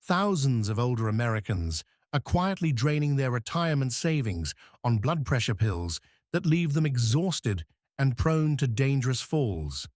Thousands of older Americans are quietly draining their retirement savings on blood pressure pills that leave them exhausted and prone to dangerous falls,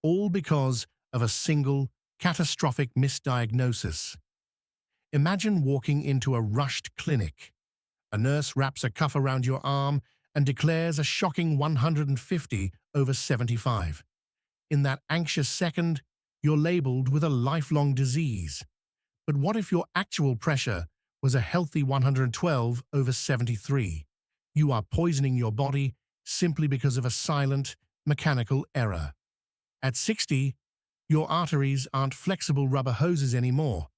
all because of a single catastrophic misdiagnosis. Imagine walking into a rushed clinic. A nurse wraps a cuff around your arm and declares a shocking 150/75. In that anxious second, you're labeled with a lifelong disease. But what if your actual pressure was a healthy 112/73? You are poisoning your body simply because of a silent, mechanical error. At 60, your arteries aren't flexible rubber hoses anymore.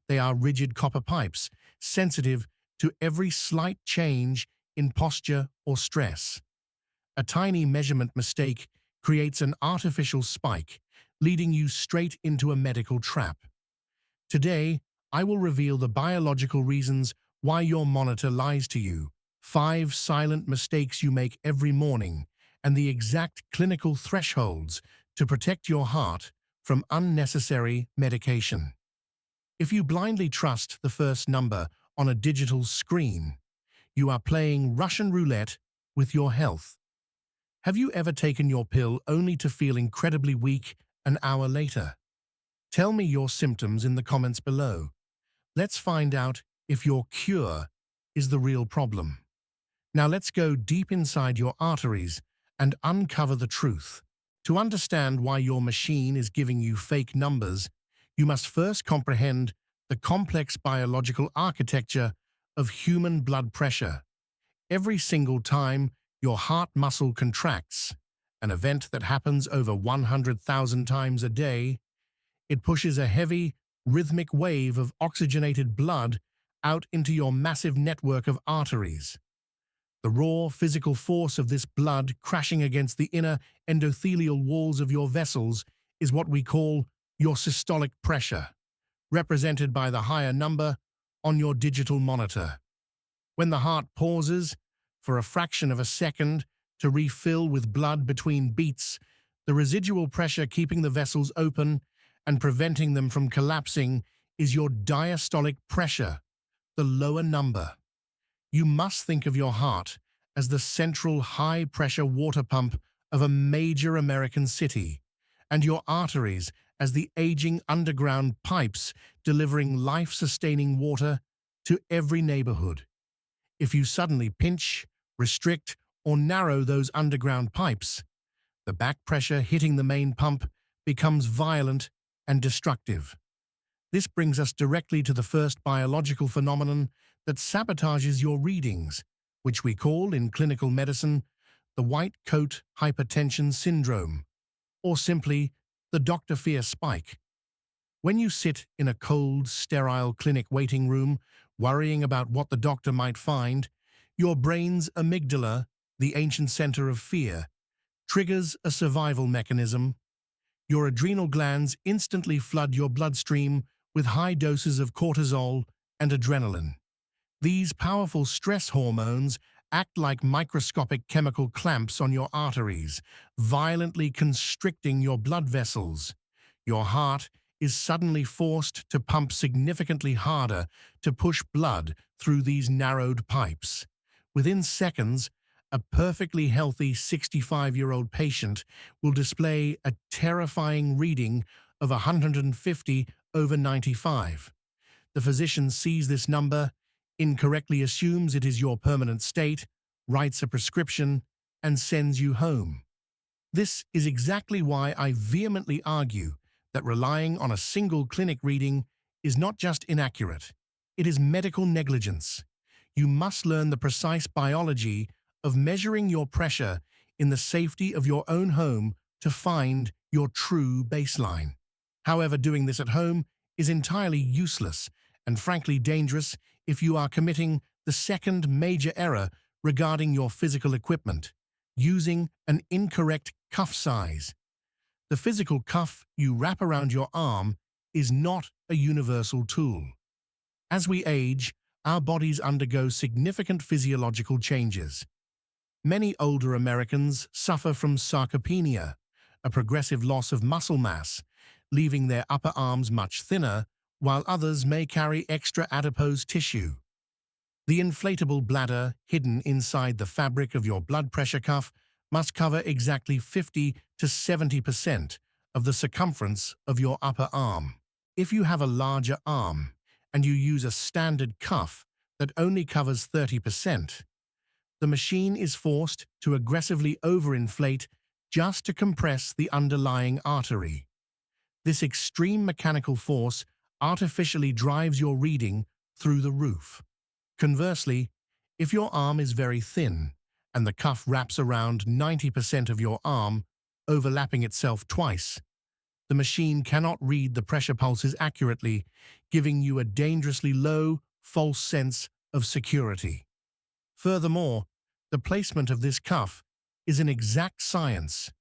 They are rigid copper pipes, sensitive to every slight change in posture or stress. A tiny measurement mistake creates an artificial spike, leading you straight into a medical trap. Today, I will reveal the biological reasons why your monitor lies to you, 5 silent mistakes you make every morning, and the exact clinical thresholds to protect your heart from unnecessary medication. If you blindly trust the first number on a digital screen, you are playing Russian roulette with your health. Have you ever taken your pill only to feel incredibly weak an hour later? Tell me your symptoms in the comments below. Let's find out if your cure is the real problem. Now let's go deep inside your arteries and uncover the truth. To understand why your machine is giving you fake numbers, you must first comprehend the complex biological architecture of human blood pressure. Every single time your heart muscle contracts, an event that happens over 100,000 times a day, it pushes a heavy, rhythmic wave of oxygenated blood out into your massive network of arteries. The raw physical force of this blood crashing against the inner endothelial walls of your vessels is what we call your systolic pressure, represented by the higher number on your digital monitor. When the heart pauses for a fraction of a second to refill with blood between beats, the residual pressure keeping the vessels open and preventing them from collapsing is your diastolic pressure, the lower number. You must think of your heart as the central high-pressure water pump of a major American city, and your arteries as the aging underground pipes delivering life-sustaining water to every neighborhood. If you suddenly pinch, restrict, or narrow those underground pipes, the back pressure hitting the main pump becomes violent and destructive. This brings us directly to the first biological phenomenon that sabotages your readings, which we call in clinical medicine the white coat hypertension syndrome, or simply the Dr. Fear spike. When you sit in a cold, sterile clinic waiting room, worrying about what the doctor might find, your brain's amygdala, the ancient center of fear, triggers a survival mechanism. Your adrenal glands instantly flood your bloodstream with high doses of cortisol and adrenaline. These powerful stress hormones act like microscopic chemical clamps on your arteries, violently constricting your blood vessels. Your heart is suddenly forced to pump significantly harder to push blood through these narrowed pipes. Within seconds, a perfectly healthy 65-year-old patient will display a terrifying reading of 150/95. The physician sees this number, incorrectly assumes it is your permanent state, writes a prescription, and sends you home. This is exactly why I vehemently argue that relying on a single clinic reading is not just inaccurate, it is medical negligence. You must learn the precise biology of measuring your pressure in the safety of your own home to find your true baseline. However, doing this at home is entirely useless and frankly dangerous if you are committing the second major error regarding your physical equipment, using an incorrect cuff size. The physical cuff you wrap around your arm is not a universal tool. As we age, our bodies undergo significant physiological changes. Many older Americans suffer from sarcopenia, a progressive loss of muscle mass, leaving their upper arms much thinner while others may carry extra adipose tissue. The inflatable bladder hidden inside the fabric of your blood pressure cuff must cover exactly 50 to 70% of the circumference of your upper arm. If you have a larger arm and you use a standard cuff that only covers 30%, the machine is forced to aggressively overinflate just to compress the underlying artery. This extreme mechanical force artificially drives your reading through the roof. Conversely, if your arm is very thin and the cuff wraps around 90% of your arm, overlapping itself twice, the machine cannot read the pressure pulses accurately, giving you a dangerously low, false sense of security. Furthermore, the placement of this cuff is an exact science.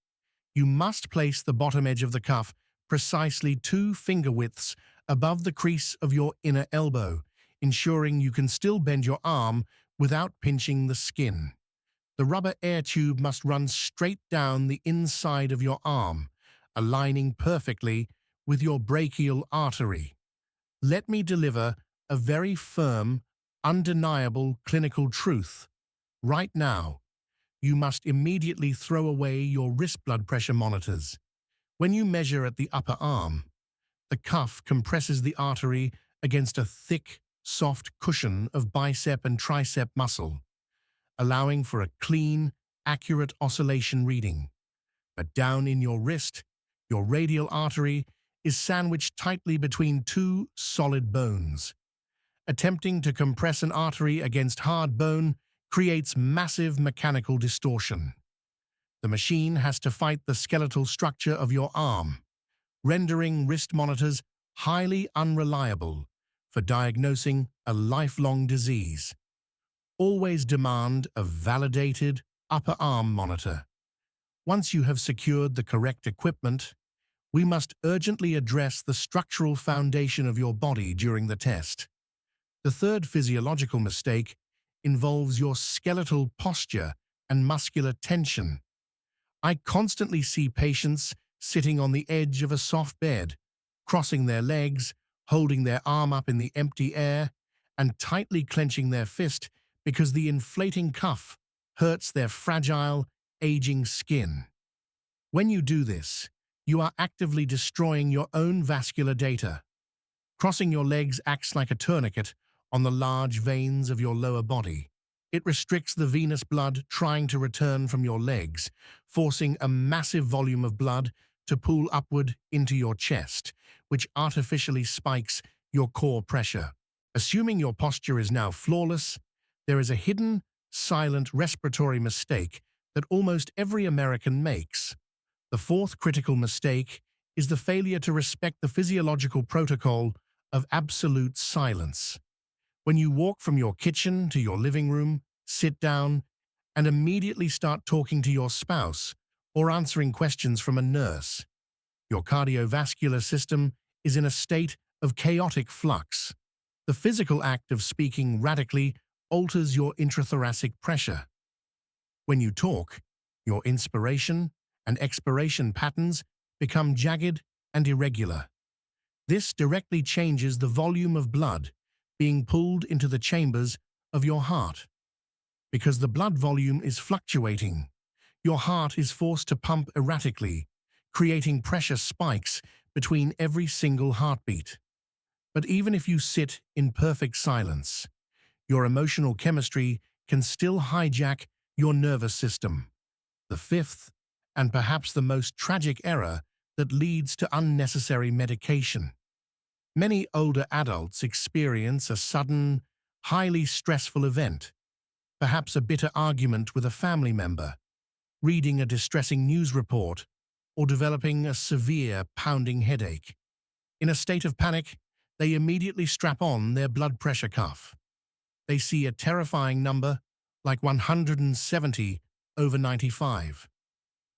You must place the bottom edge of the cuff precisely 2 finger widths above the crease of your inner elbow, ensuring you can still bend your arm without pinching the skin. The rubber air tube must run straight down the inside of your arm, aligning perfectly with your brachial artery. Let me deliver a very firm, undeniable clinical truth. Right now, you must immediately throw away your wrist blood pressure monitors. When you measure at the upper arm, the cuff compresses the artery against a thick, soft cushion of bicep and tricep muscle, allowing for a clean, accurate oscillation reading. But down in your wrist, your radial artery is sandwiched tightly between 2 solid bones. Attempting to compress an artery against hard bone creates massive mechanical distortion. The machine has to fight the skeletal structure of your arm, rendering wrist monitors highly unreliable for diagnosing a lifelong disease. Always demand a validated upper arm monitor. Once you have secured the correct equipment, we must urgently address the structural foundation of your body during the test. The third physiological mistake involves your skeletal posture and muscular tension. I constantly see patients sitting on the edge of a soft bed, crossing their legs, holding their arm up in the empty air, and tightly clenching their fist because the inflating cuff hurts their fragile, aging skin. When you do this, you are actively destroying your own vascular data. Crossing your legs acts like a tourniquet on the large veins of your lower body. It restricts the venous blood trying to return from your legs, forcing a massive volume of blood to pool upward into your chest, which artificially spikes your core pressure. Assuming your posture is now flawless, there is a hidden, silent respiratory mistake that almost every American makes. The fourth critical mistake is the failure to respect the physiological protocol of absolute silence. When you walk from your kitchen to your living room, sit down, and immediately start talking to your spouse or answering questions from a nurse, your cardiovascular system is in a state of chaotic flux. The physical act of speaking radically alters your intrathoracic pressure. When you talk, your inspiration and expiration patterns become jagged and irregular. This directly changes the volume of blood being pulled into the chambers of your heart. Because the blood volume is fluctuating, your heart is forced to pump erratically, creating pressure spikes between every single heartbeat. But even if you sit in perfect silence, your emotional chemistry can still hijack your nervous system. The fifth, and perhaps the most tragic error that leads to unnecessary medication. Many older adults experience a sudden, highly stressful event, perhaps a bitter argument with a family member, reading a distressing news report, or developing a severe pounding headache. In a state of panic, they immediately strap on their blood pressure cuff. They see a terrifying number, like 170/95.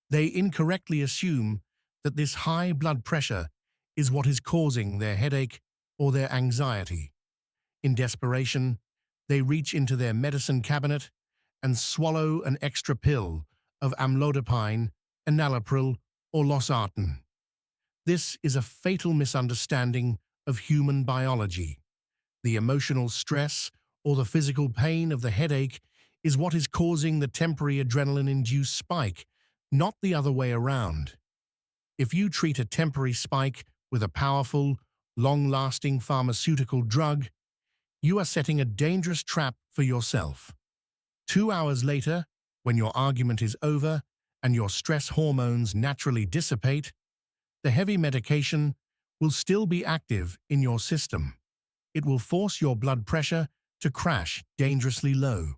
They incorrectly assume that this high blood pressure is what is causing their headache or their anxiety. In desperation, they reach into their medicine cabinet and swallow an extra pill of amlodipine, enalapril, or losartan. This is a fatal misunderstanding of human biology. The emotional stress or the physical pain of the headache is what is causing the temporary adrenaline-induced spike, not the other way around. If you treat a temporary spike with a powerful, long-lasting pharmaceutical drug, you are setting a dangerous trap for yourself. 2 hours later, when your argument is over and your stress hormones naturally dissipate, the heavy medication will still be active in your system. It will force your blood pressure to crash dangerously low.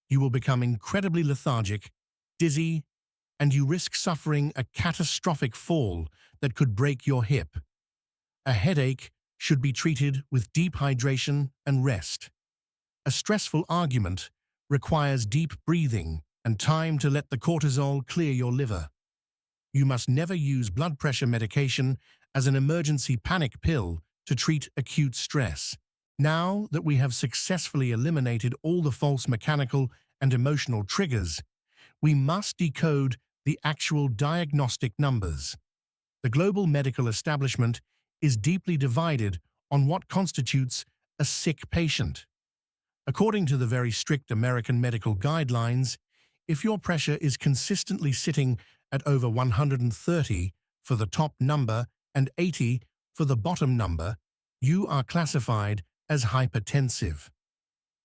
You will become incredibly lethargic, dizzy, and you risk suffering a catastrophic fall that could break your hip. A headache should be treated with deep hydration and rest. A stressful argument requires deep breathing and time to let the cortisol clear your liver. You must never use blood pressure medication as an emergency panic pill to treat acute stress. Now that we have successfully eliminated all the false mechanical and emotional triggers, we must decode the actual diagnostic numbers. The global medical establishment is deeply divided on what constitutes a sick patient. According to the very strict American medical guidelines, if your pressure is consistently sitting at over 130 for the top number and 80 for the bottom number, you are classified as hypertensive.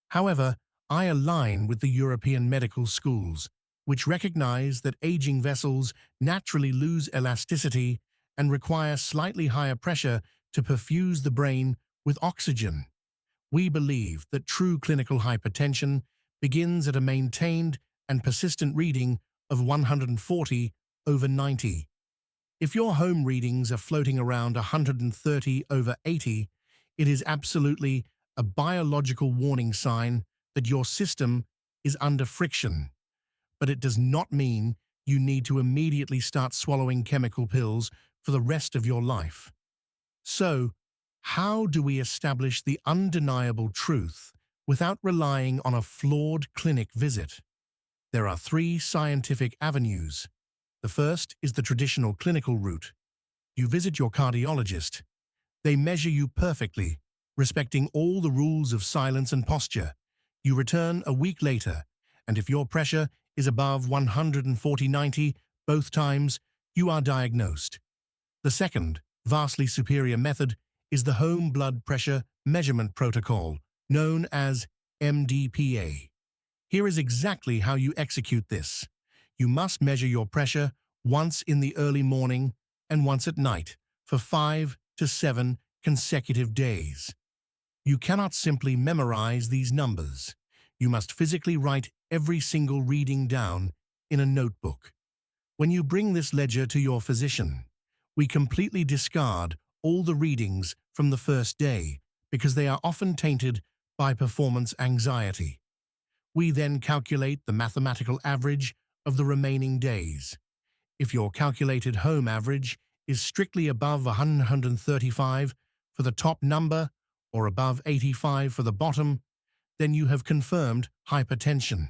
However, I align with the European medical schools, which recognize that aging vessels naturally lose elasticity and require slightly higher pressure to perfuse the brain with oxygen. We believe that true clinical hypertension begins at a maintained and persistent reading of 140 over 90. If your home readings are floating around 130 over 80, it is absolutely a biological warning sign that your system is under friction. But it does not mean you need to immediately start swallowing chemical pills for the rest of your life. So, how do we establish the undeniable truth without relying on a flawed clinic visit? There are 3 scientific avenues. The first is the traditional clinical route. You visit your cardiologist. They measure you perfectly, respecting all the rules of silence and posture. You return a week later, and if your pressure is above 140/90 both times, you are diagnosed. The second, vastly superior method is the home blood pressure measurement protocol, known as MDPA. Here is exactly how you execute this. You must measure your pressure once in the early morning and once at night for 5 to 7 consecutive days. You cannot simply memorize these numbers. You must physically write every single reading down in a notebook. When you bring this ledger to your physician, we completely discard all the readings from the first day because they are often tainted by performance anxiety. We then calculate the mathematical average of the remaining days. If your calculated home average is strictly above 135 for the top number or above 85 for the bottom, then you have confirmed hypertension.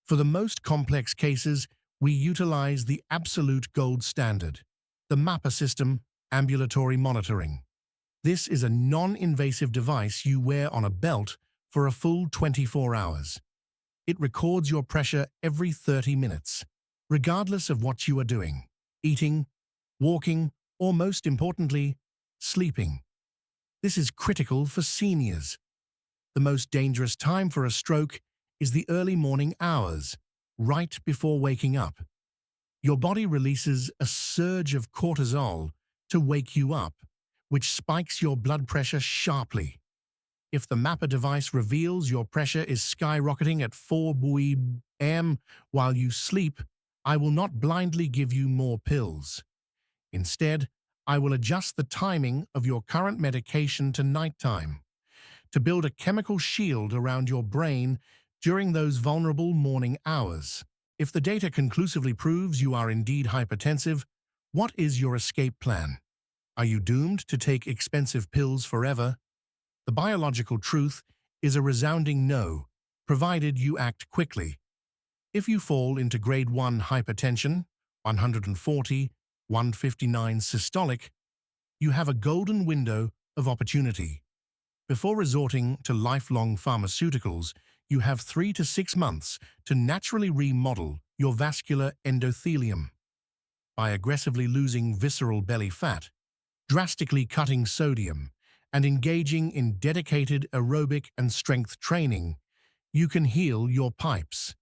For the most complex cases, we utilize the absolute gold standard, the MAPA system, ambulatory monitoring. This is a non-invasive device you wear on a belt for a full 24 hours. It records your pressure every 30 minutes, regardless of what you are doing, eating, walking, or most importantly, sleeping. This is critical for seniors. The most dangerous time for a stroke is the early morning hours, right before waking up. Your body releases a surge of cortisol to wake you up, which spikes your blood pressure sharply. If the MAPA device reveals your pressure is skyrocketing at 4 m while you sleep, I will not blindly give you more pills. Instead, I will adjust the timing of your current medication to nighttime to build a chemical shield around your brain during those vulnerable morning hours. If the data conclusively proves you are indeed hypertensive, what is your escape plan? Are you doomed to take expensive pills forever? The biological truth is a resounding no, provided you act quickly. If you fall into grade 1 hypertension, 140, 159 systolic, you have a golden window of opportunity. Before resorting to lifelong pharmaceuticals, you have 3 to 6 months to naturally remodel your vascular endothelium. By aggressively losing visceral belly fat, drastically cutting sodium, and engaging in dedicated aerobic and strength training, you can heal your pipes.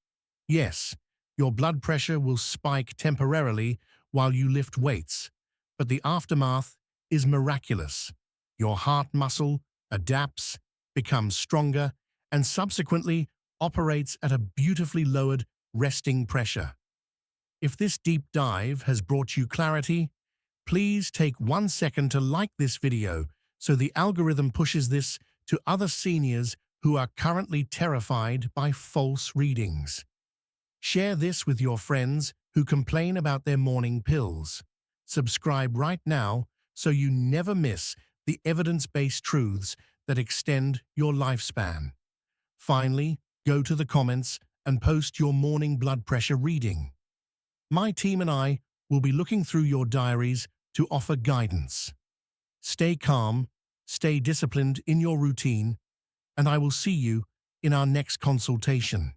Yes, your blood pressure will spike temporarily while you lift weights, but the aftermath is miraculous. Your heart muscle adapts, becomes stronger, and subsequently operates at a beautifully lowered resting pressure. If this deep dive has brought you clarity, please take 1 second to like this video so the algorithm pushes this to other seniors who are currently terrified by false readings. Share this with your friends who complain about their morning pills. Subscribe right now so you never miss the evidence-based truths that extend your lifespan. Finally, go to the comments and post your morning blood pressure reading. My team and I will be looking through your diaries to offer guidance. Stay calm, stay disciplined in your routine, and I will see you in our next consultation.